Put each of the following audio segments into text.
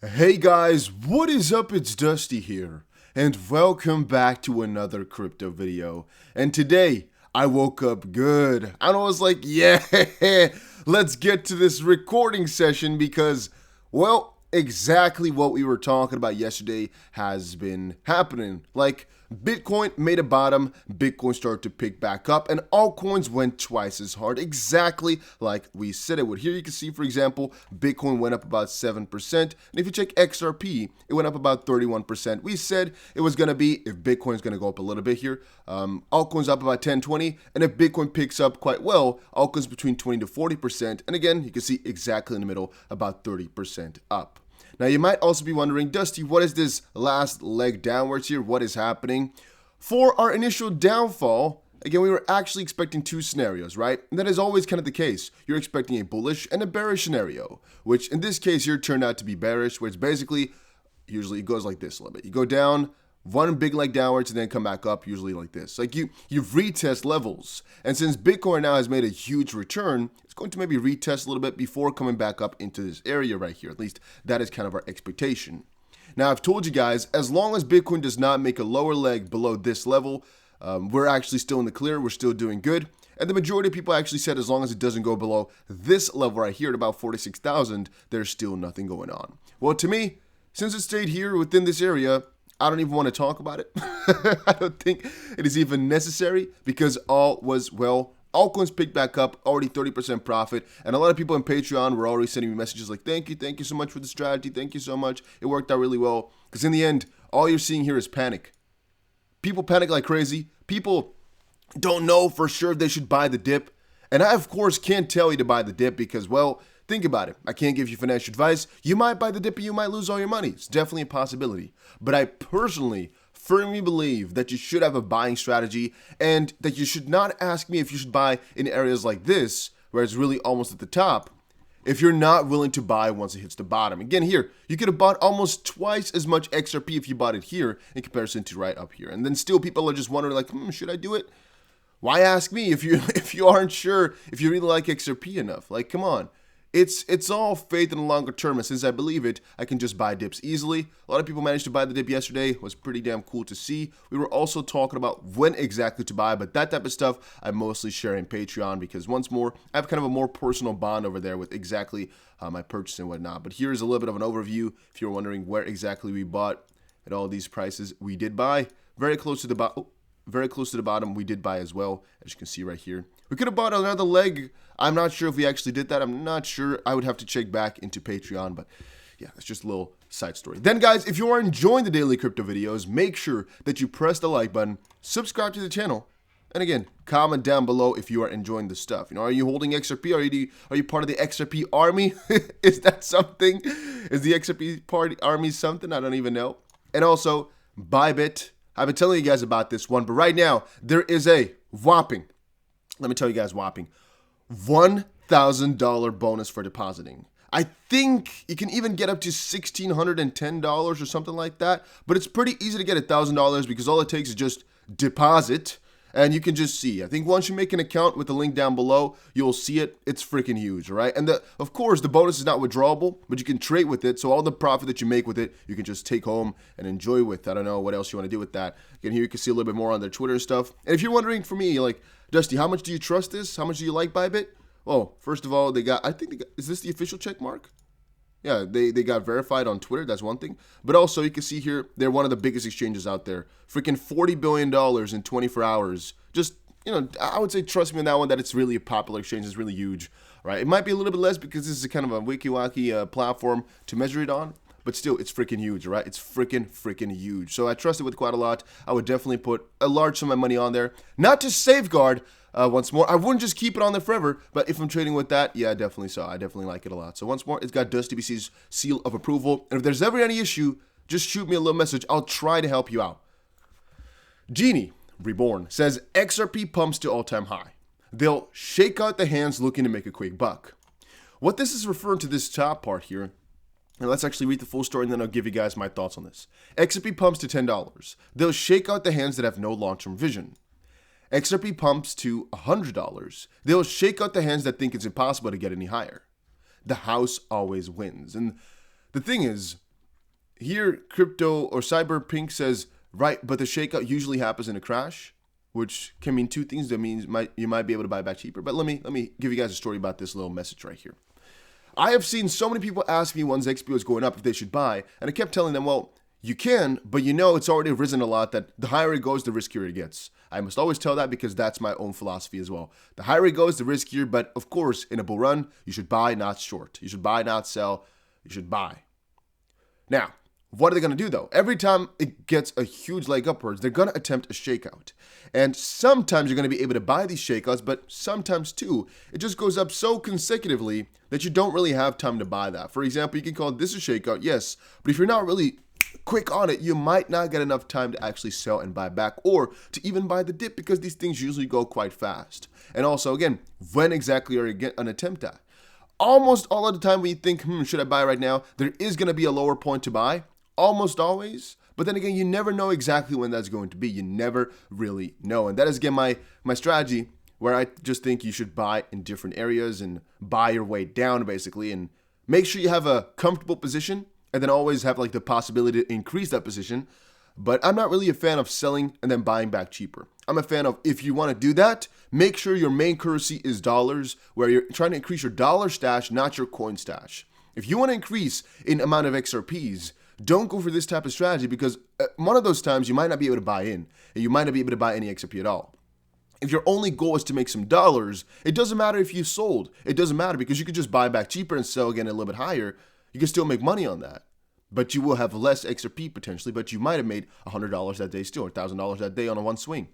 Hey guys, what is up? It's Dusty here, and welcome back to another crypto video. And today, I woke up good, and I was like, yeah, let's get to this recording session because, well, exactly what we were talking about yesterday has been happening. Like, Bitcoin made a bottom, Bitcoin started to pick back up, and altcoins went twice as hard, exactly like we said it would. Here you can see, for example, Bitcoin went up about 7%, and if you check XRP, it went up about 31%. We said it was going to be, if Bitcoin's going to go up a little bit here, altcoins up about 10-20, and if Bitcoin picks up quite well, altcoins between 20 to 40%, and again, you can see exactly in the middle, about 30% up. Now, you might also be wondering, Dusty, what is this last leg downwards here? What is happening? For our initial downfall, again, we were actually expecting two scenarios, right? And that is always kind of the case. You're expecting a bullish and a bearish scenario, which in this case here turned out to be bearish, where it's basically, usually it goes like this a little bit. You go down, one big leg downwards, and then come back up, usually like this. Like you've retest levels. And since Bitcoin now has made a huge return, it's going to maybe retest a little bit before coming back up into this area right here. At least that is kind of our expectation. Now, I've told you guys, as long as Bitcoin does not make a lower leg below this level, we're actually still in the clear. We're still doing good. And the majority of people actually said as long as it doesn't go below this level right here at about 46,000, there's still nothing going on. Well, to me, since it stayed here within this area, I don't even want to talk about it. I don't think it is even necessary because all was well. Altcoins picked back up, already 30% profit. And a lot of people on Patreon were already sending me messages like, thank you so much for the strategy. Thank you so much. It worked out really well. Because in the end, all you're seeing here is panic. People panic like crazy. People don't know for sure if they should buy the dip. And I, of course, can't tell you to buy the dip because, well, think about it. I can't give you financial advice. You might buy the dip and you might lose all your money. It's definitely a possibility. But I personally firmly believe that you should have a buying strategy and that you should not ask me if you should buy in areas like this, where it's really almost at the top, if you're not willing to buy once it hits the bottom. Again, here, you could have bought almost twice as much XRP if you bought it here in comparison to right up here. And then still people are just wondering like, should I do it? Why ask me if you aren't sure if you really like XRP enough? Like, come on. It's all faith in the longer term, and since I believe it, I can just buy dips easily. A lot of people managed to buy the dip yesterday. It was pretty damn cool to see. We were also talking about when exactly to buy, but that type of stuff I mostly share in Patreon because once more, I have kind of a more personal bond over there with exactly my purchase and whatnot. But here's a little bit of an overview if you're wondering where exactly we bought at all these prices. We did buy very close to the bottom. Very close to the bottom, we did buy as well, as you can see right here. We could have bought another leg. I'm not sure if we actually did that. I'm not sure. I would have to check back into Patreon, but yeah, it's just a little side story. Then, guys, if you are enjoying the daily crypto videos, make sure that you press the like button, subscribe to the channel, and again, comment down below if you are enjoying the stuff. You know, are you holding XRP? Are you part of the XRP army? Is that something? Is the XRP party army something? I don't even know. And also, Bybit. I've been telling you guys about this one, but right now, there is a whopping, let me tell you guys whopping, $1,000 bonus for depositing. I think you can even get up to $1,610 or something like that, but it's pretty easy to get $1,000 because all it takes is just deposit, and you can just see. I think once you make an account with the link down below, you'll see it. It's freaking huge, right? And of course, the bonus is not withdrawable, but you can trade with it. So all the profit that you make with it, you can just take home and enjoy with. I don't know what else you want to do with that. Again, here you can see a little bit more on their Twitter and stuff. And if you're wondering for me, like, Dusty, how much do you trust this? How much do you like Bybit? Well, first of all, is this the official check mark? Yeah, they got verified on Twitter. That's one thing. But also, you can see here, they're one of the biggest exchanges out there. Freaking $40 billion in 24 hours. Just, you know, I would say trust me on that one that it's really a popular exchange. It's really huge, right? It might be a little bit less because this is kind of a wiki-waki platform to measure it on. But still, it's freaking huge, right? It's freaking huge. So I trust it with quite a lot. I would definitely put a large sum of money on there. Not to safeguard, once more, I wouldn't just keep it on there forever, but if I'm trading with that, yeah, definitely so. I definitely like it a lot. So once more, it's got Dusty BC's seal of approval. And if there's ever any issue, just shoot me a little message. I'll try to help you out. Genie Reborn says XRP pumps to all-time high. They'll shake out the hands looking to make a quick buck. What this is referring to this top part here, and let's actually read the full story and then I'll give you guys my thoughts on this. XRP pumps to $10. They'll shake out the hands that have no long-term vision. XRP pumps to $100. They'll shake out the hands that think it's impossible to get any higher. The house always wins. And the thing is, here crypto or cyberpink says, right, but the shakeout usually happens in a crash, which can mean two things. That means you might be able to buy back cheaper. But let me give you guys a story about this little message right here. I have seen so many people ask me once XP was going up if they should buy, and I kept telling them, well, you can, but you know it's already risen a lot, that the higher it goes, the riskier it gets. I must always tell that because that's my own philosophy as well. The higher it goes, the riskier, but of course, in a bull run, you should buy, not short. You should buy, not sell. You should buy. Now, what are they going to do though? Every time it gets a huge leg upwards, they're going to attempt a shakeout. And sometimes you're going to be able to buy these shakeouts, but sometimes too, it just goes up so consecutively that you don't really have time to buy that. For example, you can call this a shakeout, yes, but if you're not really quick on it, you might not get enough time to actually sell and buy back, or to even buy the dip, because these things usually go quite fast. And also, again, when exactly are you getting an attempt at? Almost all of the time when you think, should I buy right now, there is going to be a lower point to buy. Almost always. But then again, you never know exactly when that's going to be. You never really know. And that is, again, my strategy, where I just think you should buy in different areas and buy your way down, basically, and make sure you have a comfortable position, and then always have like the possibility to increase that position. But I'm not really a fan of selling and then buying back cheaper. I'm a fan of, if you want to do that, make sure your main currency is dollars, where you're trying to increase your dollar stash, not your coin stash. If you want to increase in amount of XRPs, don't go for this type of strategy, because one of those times you might not be able to buy in, and you might not be able to buy any XRP at all. If your only goal is to make some dollars, it doesn't matter if you sold. It doesn't matter, because you could just buy back cheaper and sell again a little bit higher. You can still make money on that. But you will have less XRP potentially, but you might have made $100 that day still, or $1,000 that day on a one swing.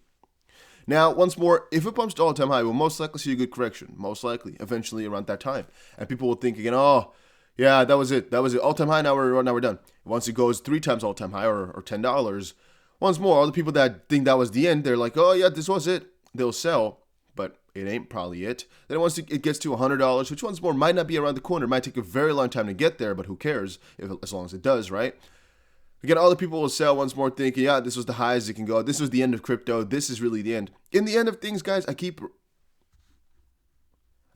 Now, once more, if it pumps to all-time high, we'll most likely see a good correction, most likely, eventually around that time. And people will think again, oh, yeah, that was it. That was it. All-time high, now we're done. Once it goes 3 times all-time high, or $10, once more, all the people that think that was the end, they're like, oh, yeah, this was it. They'll sell, but it ain't probably it. Then once it gets to $100, which once more might not be around the corner, might take a very long time to get there, but who cares, as long as it does, right? Again, all the people will sell once more thinking, yeah, this was the highest it can go. This was the end of crypto. This is really the end. In the end of things, guys, I keep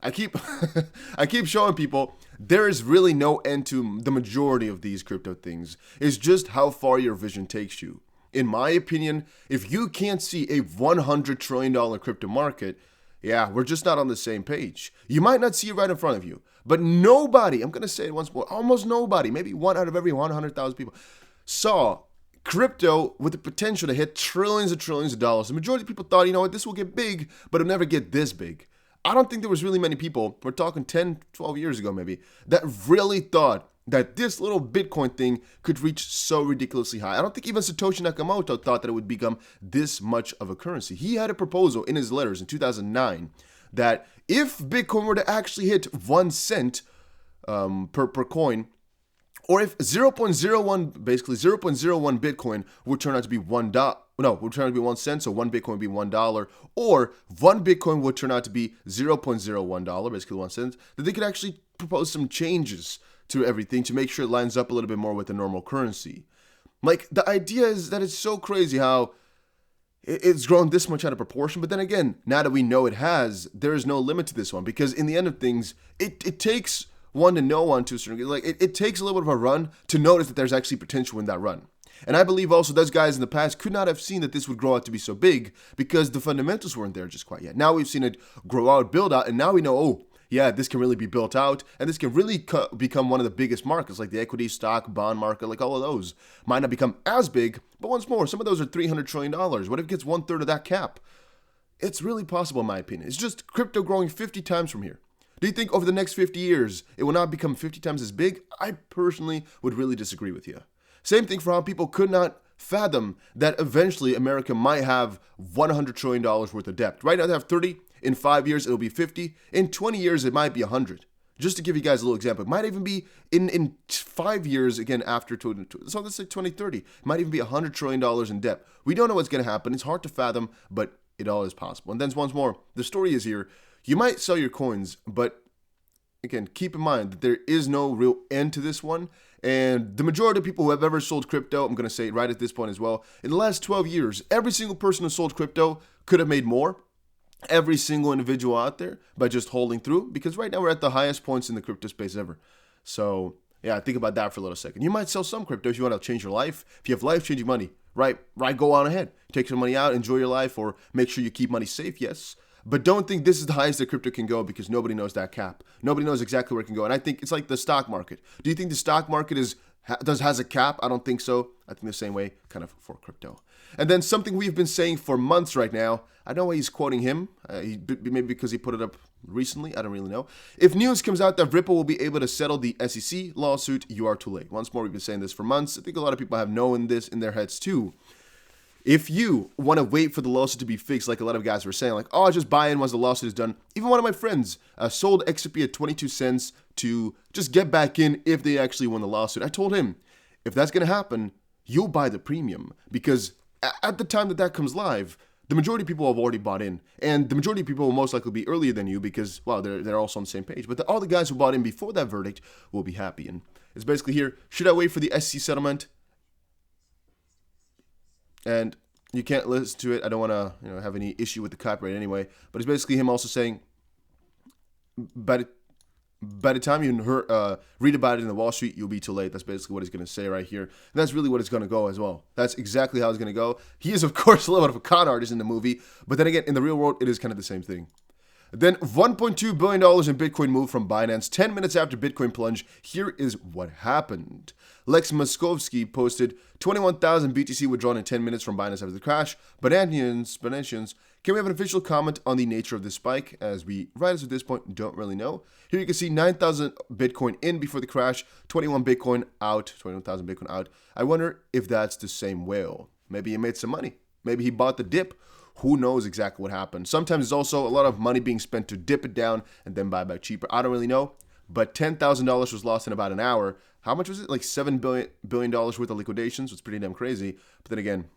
I keep showing people there is really no end to the majority of these crypto things. It's just how far your vision takes you. In my opinion, if you can't see a $100 trillion crypto market, yeah, we're just not on the same page. You might not see it right in front of you, but nobody, I'm going to say it once more, almost nobody, maybe 1 out of every 100,000 people, saw crypto with the potential to hit trillions of dollars. The majority of people thought, you know what, this will get big, but it'll never get this big. I don't think there was really many people, we're talking 10, 12 years ago maybe, that really thought that this little Bitcoin thing could reach so ridiculously high. I don't think even Satoshi Nakamoto thought that it would become this much of a currency. He had a proposal in his letters in 2009 that if Bitcoin were to actually hit 1 cent per coin, or if 0.01, basically 0.01 Bitcoin would turn out to be $1, would turn out to be 1 cent, so 1 Bitcoin would be $1, or 1 Bitcoin would turn out to be $0.01, basically 1 cent, that they could actually propose some changes to everything to make sure it lines up a little bit more with the normal currency. Like, the idea is that it's so crazy how it's grown this much out of proportion, but then again, now that we know it has, there is no limit to this one, because in the end of things, it takes one to know one to a certain degree. Like, it takes a little bit of a run to notice that there's actually potential in that run. And I believe also those guys in the past could not have seen that this would grow out to be so big, because the fundamentals weren't there just quite yet. Now we've seen it grow out, build out, and now we know, oh, yeah, this can really be built out, and this can really become one of the biggest markets, like the equity, stock, bond market, like all of those. Might not become as big, but once more, some of those are $300 trillion. What if it gets 1/3 of that cap? It's really possible, in my opinion. It's just crypto growing 50 times from here. Do you think over the next 50 years, it will not become 50 times as big? I personally would really disagree with you. Same thing for how people could not fathom that eventually America might have $100 trillion worth of debt. Right now they have 30. In 5 years, it'll be 50. In 20 years, it might be 100. Just to give you guys a little example, it might even be in 5 years, again, after, so let's say 2030, it might even be $100 trillion in debt. We don't know what's going to happen. It's hard to fathom, but it all is possible. And then once more, the story is here. You might sell your coins, but again, keep in mind that there is no real end to this one. And the majority of people who have ever sold crypto, I'm going to say it right at this point as well, in the last 12 years, every single person who sold crypto could have made more. Every single individual out there by just holding through, because right now we're at the highest points in the crypto space ever. So Yeah, think about that for a little second. You might sell some crypto if you want to change your life. If you have life-changing money, right, go on ahead. Take some money out, enjoy your life, or make sure you keep money safe, yes. But don't think this is the highest that crypto can go, because nobody knows that cap. Nobody knows exactly where it can go. And I think it's like the stock market. Do you think the stock market has a cap? I don't think so. I think the same way kind of for crypto. And then something we've been saying for months right now. I don't know why he's quoting him. Maybe because he put it up recently. I don't really know. If news comes out that Ripple will be able to settle the SEC lawsuit, you are too late. Once more, we've been saying this for months. I think a lot of people have known this in their heads too. If you want to wait for the lawsuit to be fixed, like a lot of guys were saying, like, oh, I'll just buy in once the lawsuit is done. Even one of my friends sold XRP at 22 cents to just get back in if they actually won the lawsuit. I told him, if that's going to happen, you'll buy the premium, because at the time that comes live, the majority of people have already bought in, and the majority of people will most likely be earlier than you because, well, they're also on the same page. But all the guys who bought in before that verdict will be happy. And it's basically here, should I wait for the SEC settlement? And you can't listen to it. I don't want to have any issue with the copyright anyway. But it's basically him also saying, by the time you read about it in the Wall Street, you'll be too late. That's basically what he's going to say right here. And that's really what it's going to go as well. That's exactly how it's going to go. He is, of course, a little bit of a con artist in the movie. But then again, in the real world, it is kind of the same thing. Then $1.2 billion in Bitcoin move from Binance 10 minutes after Bitcoin plunge. Here is what happened. Lex Moskovsky posted 21,000 BTC withdrawn in 10 minutes from Binance after the crash. Bananians, can we have an official comment on the nature of this spike? As we, right as at this point, don't really know. Here you can see 9,000 Bitcoin in before the crash, 21,000 Bitcoin out. I wonder if that's the same whale. Maybe he made some money. Maybe he bought the dip. Who knows exactly what happened? Sometimes there's also a lot of money being spent to dip it down and then buy back cheaper. I don't really know. But $10,000 was lost in about an hour. How much was it? Like $7 billion worth of liquidations. It's pretty damn crazy. But then again,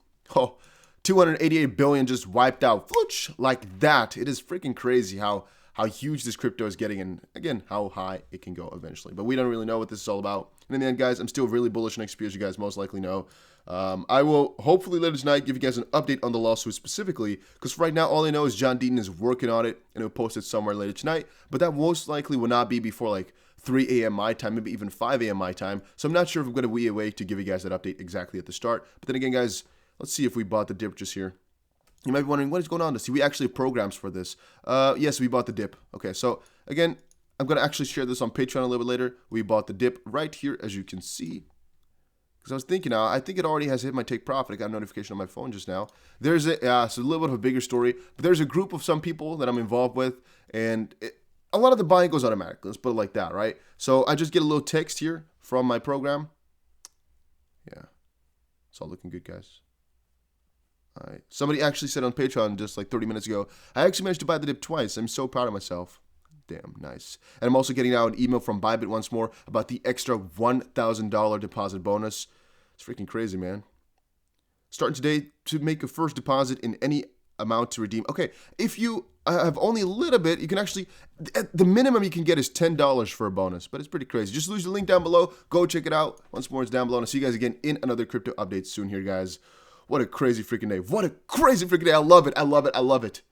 288 billion just wiped out. Flooch, like that. It is freaking crazy how huge this crypto is getting, and again, how high it can go eventually. But we don't really know what this is all about. And in the end, guys, I'm still really bullish on XP, as you guys most likely know. I will hopefully later tonight give you guys an update on the lawsuit specifically, because right now all I know is John Deaton is working on it, and he'll post it somewhere later tonight. But that most likely will not be before like 3 a.m. my time, maybe even 5 a.m. my time. So I'm not sure if I'm going to be awake to give you guys that update exactly at the start. But then again, guys, let's see if we bought the dip just here. You might be wondering, what is going on? Do we actually have programs for this? Yes, we bought the dip. Okay, so again, I'm going to actually share this on Patreon a little bit later. We bought the dip right here, as you can see. Because I was thinking now, I think it already has hit my take profit. I got a notification on my phone just now. There's so a little bit of a bigger story. But there's a group of some people that I'm involved with, and a lot of the buying goes automatic. Let's put it like that, right? So I just get a little text here from my program. Yeah, it's all looking good, guys. All right. Somebody actually said on Patreon just like 30 minutes ago, I actually managed to buy the dip twice. I'm so proud of myself. Damn, nice. And I'm also getting now an email from Bybit once more about the extra $1,000 deposit bonus. It's freaking crazy, man. Starting today to make a first deposit in any amount to redeem. Okay, if you have only a little bit, you can actually, the minimum you can get is $10 for a bonus, but it's pretty crazy. Just use the link down below. Go check it out. Once more, it's down below. And I'll see you guys again in another crypto update soon here, guys. What a crazy freaking day. What a crazy freaking day. I love it. I love it. I love it.